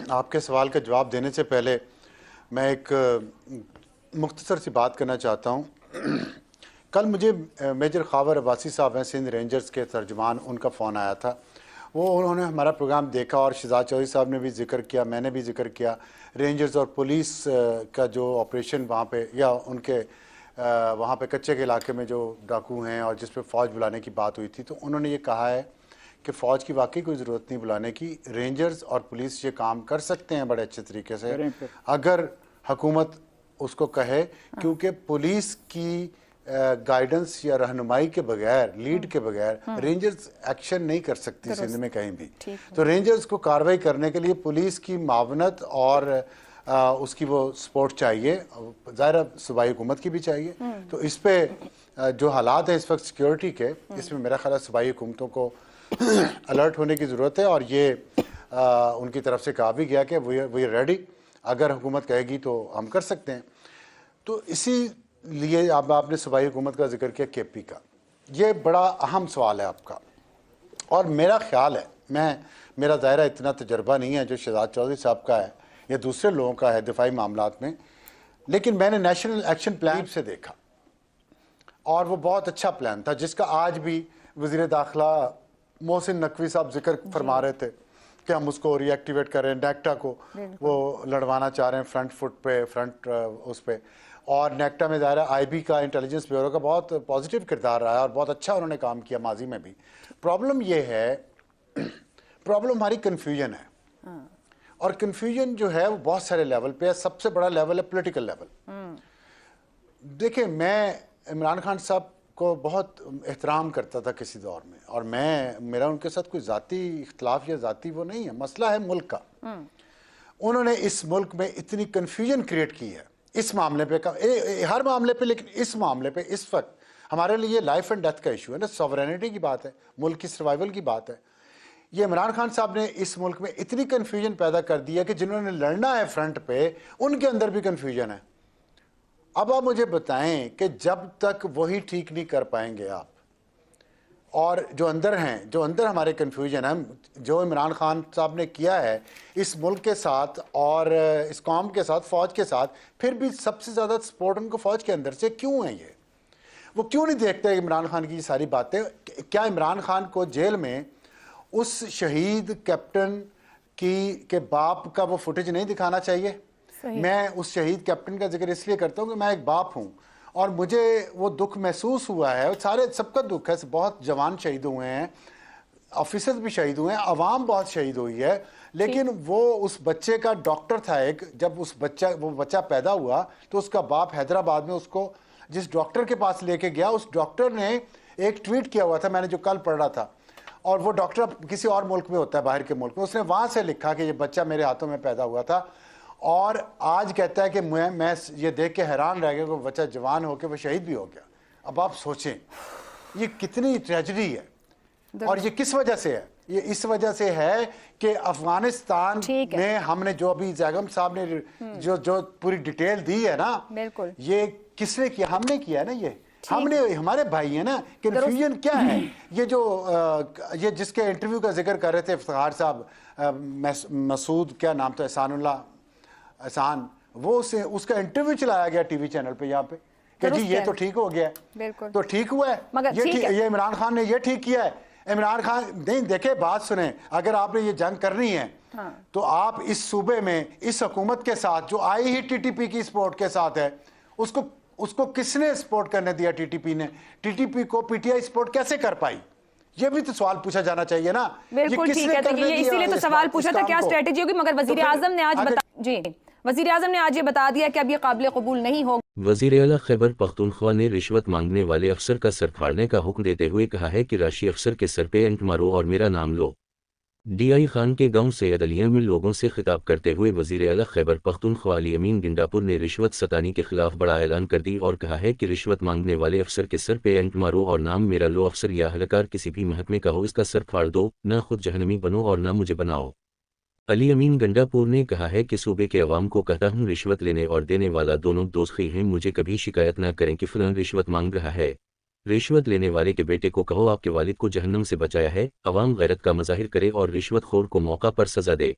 آپ کے سوال کا جواب دینے سے پہلے میں ایک مختصر سی بات کرنا چاہتا ہوں۔ کل مجھے میجر خاور عباسی صاحب ہیں سندھ رینجرز کے ترجمان، ان کا فون آیا تھا۔ انہوں نے ہمارا پروگرام دیکھا اور شہزاد چودھری صاحب نے بھی ذکر کیا، میں نے بھی ذکر کیا رینجرز اور پولیس کا جو آپریشن وہاں پہ، یا ان کے وہاں پہ کچے کے علاقے میں جو ڈاکو ہیں اور جس پہ فوج بلانے کی بات ہوئی تھی، تو انہوں نے یہ کہا ہے کہ فوج کی واقعی کوئی ضرورت نہیں بلانے کی، رینجرز اور پولیس یہ کام کر سکتے ہیں بڑے اچھے طریقے سے اگر حکومت اس کو کہے، کیونکہ پولیس کی گائیڈنس یا رہنمائی کے بغیر، لیڈ کے بغیر رینجرز ایکشن نہیں کر سکتی سندھ میں کہیں بھی۔ تو رینجرز کو کارروائی کرنے کے لیے پولیس کی معاونت اور اس کی وہ سپورٹ چاہیے، ظاہر صوبائی حکومت کی بھی چاہیے۔ تو اس پہ جو حالات ہیں اس وقت سیکیورٹی کے، اس میں میرا خیال ہے صوبائی حکومتوں کو الرٹ ہونے کی ضرورت ہے، اور یہ ان کی طرف سے کہا بھی گیا کہ وی ریڈی، اگر حکومت کہے گی تو ہم کر سکتے ہیں۔ تو اسی لیے اب آپ نے صوبائی حکومت کا ذکر کیا، کے پی کا، یہ بڑا اہم سوال ہے آپ کا، اور میرا خیال ہے، میرا دائرہ اتنا تجربہ نہیں ہے جو شہزاد چودھری صاحب کا ہے یا دوسرے لوگوں کا ہے دفاعی معاملات میں، لیکن میں نے نیشنل ایکشن پلان سے دیکھا اور وہ بہت اچھا پلان تھا، جس کا آج بھی وزیر داخلہ محسن نقوی صاحب ذکر فرما رہے تھے کہ ہم اس کو ری ایکٹیویٹ کر رہے ہیں، نیکٹا کو وہ لڑوانا چاہ رہے ہیں فرنٹ فٹ پہ، فرنٹ اس پہ، اور نیکٹا میں ظاہر آئی بی کا، انٹیلیجنس بیورو کا بہت پازیٹیو کردار رہا ہے اور بہت اچھا انہوں نے کام کیا ماضی میں بھی۔ پرابلم یہ ہے، پرابلم ہماری کنفیوژن ہے، اور کنفیوژن جو ہے وہ بہت سارے لیول پہ ہے۔ سب سے بڑا لیول ہے پولیٹیکل لیول۔ دیکھیں، میں عمران خان صاحب کو بہت احترام کرتا تھا کسی دور میں، اور میرا ان کے ساتھ کوئی ذاتی اختلاف یا ذاتی وہ نہیں ہے، مسئلہ ہے ملک کا۔ انہوں نے اس ملک میں اتنی کنفیوژن کریٹ کی ہے اس معاملے پہ، ہر معاملے پہ، لیکن اس معاملے پہ اس وقت ہمارے لیے لائف اینڈ ڈیتھ کا ایشو ہے نا، سوورینٹی کی بات ہے، ملک کی سروائیول کی بات ہے۔ یہ عمران خان صاحب نے اس ملک میں اتنی کنفیوژن پیدا کر دی ہے کہ جنہوں نے لڑنا ہے فرنٹ پہ، ان کے اندر بھی کنفیوژن ہے۔ اب آپ مجھے بتائیں کہ جب تک وہی ٹھیک نہیں کر پائیں گے آپ، اور جو اندر ہیں، جو اندر ہمارے کنفیوژن ہے، جو عمران خان صاحب نے کیا ہے اس ملک کے ساتھ اور اس قوم کے ساتھ، فوج کے ساتھ، پھر بھی سب سے زیادہ سپورٹ ان کو فوج کے اندر سے کیوں ہے؟ وہ کیوں نہیں دیکھتے عمران خان کی یہ ساری باتیں؟ کیا عمران خان کو جیل میں اس شہید کیپٹن کے باپ کا وہ فوٹیج نہیں دکھانا چاہیے؟ میں اس شہید کیپٹن کا ذکر اس لیے کرتا ہوں کہ میں ایک باپ ہوں، اور مجھے وہ دکھ محسوس ہوا ہے، سب کا دکھ ہے، بہت جوان شہید ہوئے ہیں، آفیسرز بھی شہید ہوئے ہیں، عوام بہت شہید ہوئی ہے، لیکن وہ اس بچے کا ڈاکٹر تھا ایک، جب وہ بچہ پیدا ہوا تو اس کا باپ حیدرآباد میں اس کو جس ڈاکٹر کے پاس لے کے گیا، اس ڈاکٹر نے ایک ٹویٹ کیا ہوا تھا، میں نے جو کل پڑھ رہا تھا، اور وہ ڈاکٹر کسی اور ملک میں ہوتا ہے، باہر کے ملک میں، اس نے وہاں سے لکھا کہ یہ بچہ میرے ہاتھوں میں پیدا ہوا تھا، اور آج کہتا ہے کہ میں یہ دیکھ کے حیران رہ گیا کہ وہ بچہ جوان ہو کے وہ شہید بھی ہو گیا۔ اب آپ سوچیں یہ کتنی ٹریجڈی ہے، اور یہ کس وجہ سے ہے؟ یہ اس وجہ سے ہے کہ افغانستان میں ہم نے جو ابھی زیگم صاحب نے جو پوری ڈیٹیل دی ہے نا، یہ کس نے کیا؟ ہم نے کیا ہے نا، ہم نے، ہمارے بھائی ہیں نا۔ کنفیوژن کیا ہے؟ یہ جس کے انٹرویو کا ذکر کر رہے تھے افتخار صاحب، مسعود کیا نام تھا، احسان، وہ اس کا انٹرویو چلایا گیا ٹی وی چینل پہ یہاں پہ کہ جی یہ تو ٹھیک ہو گیا ہے، تو ٹھیک ہوا ہے، یہ عمران خان نے یہ ٹھیک کیا ہے۔ عمران خان نہیں، دیکھیں بات سنیں، اگر آپ نے یہ جنگ کرنی ہے تو آپ اس صوبے میں اس حکومت کے ساتھ جو آئی ہی ٹی ٹی پی کی سپورٹ کے ساتھ ہے، اس کو کس نے سپورٹ کرنے دیا؟ ٹی ٹی پی نے۔ ٹی ٹی پی کو پی ٹی آئی سپورٹ کیسے کر پائی؟ یہ بھی تو سوال پوچھا جانا چاہیے نا۔ بالکل ٹھیک ہے، یہ اسی لیے تو سوال پوچھا تھا کیا اسٹریٹجی ہوگی، مگر وزیر اعظم نے آج یہ بتا دیا کہ اب یہ قابل قبول نہیں ہوگا۔ وزیر اعلیٰ خیبر پختونخوا نے رشوت مانگنے والے افسر کا سر پھاڑنے کا حکم دیتے ہوئے کہا ہے کہ راشی افسر کے سر پہ اینٹ مارو اور میرا نام لو۔ ڈی آئی خان کے گاؤں سید علیہ میں لوگوں سے خطاب کرتے ہوئے وزیر اعلیٰ خیبر پختونخوا علی امین گنڈاپور نے رشوت ستانی کے خلاف بڑا اعلان کر دی اور کہا ہے کہ رشوت مانگنے والے افسر کے سر پہ اینٹ مارو اور نام میرا لو۔ افسر یا اہلکار کسی بھی محکمے کا ہو، اس کا سر پھاڑ دو، نہ خود جہنمی بنو اور نہ مجھے بناؤ۔ علی امین گنڈاپور نے کہا ہے کہ صوبے کے عوام کو کہتا ہوں، رشوت لینے اور دینے والا دونوں دوزخی ہیں، مجھے کبھی شکایت نہ کریں کہ فلاں رشوت مانگ رہا ہے۔ رشوت لینے والے کے بیٹے کو کہو آپ کے والد کو جہنم سے بچایا ہے۔ عوام غیرت کا مظاہر کرے اور رشوت خور کو موقع پر سزا دے۔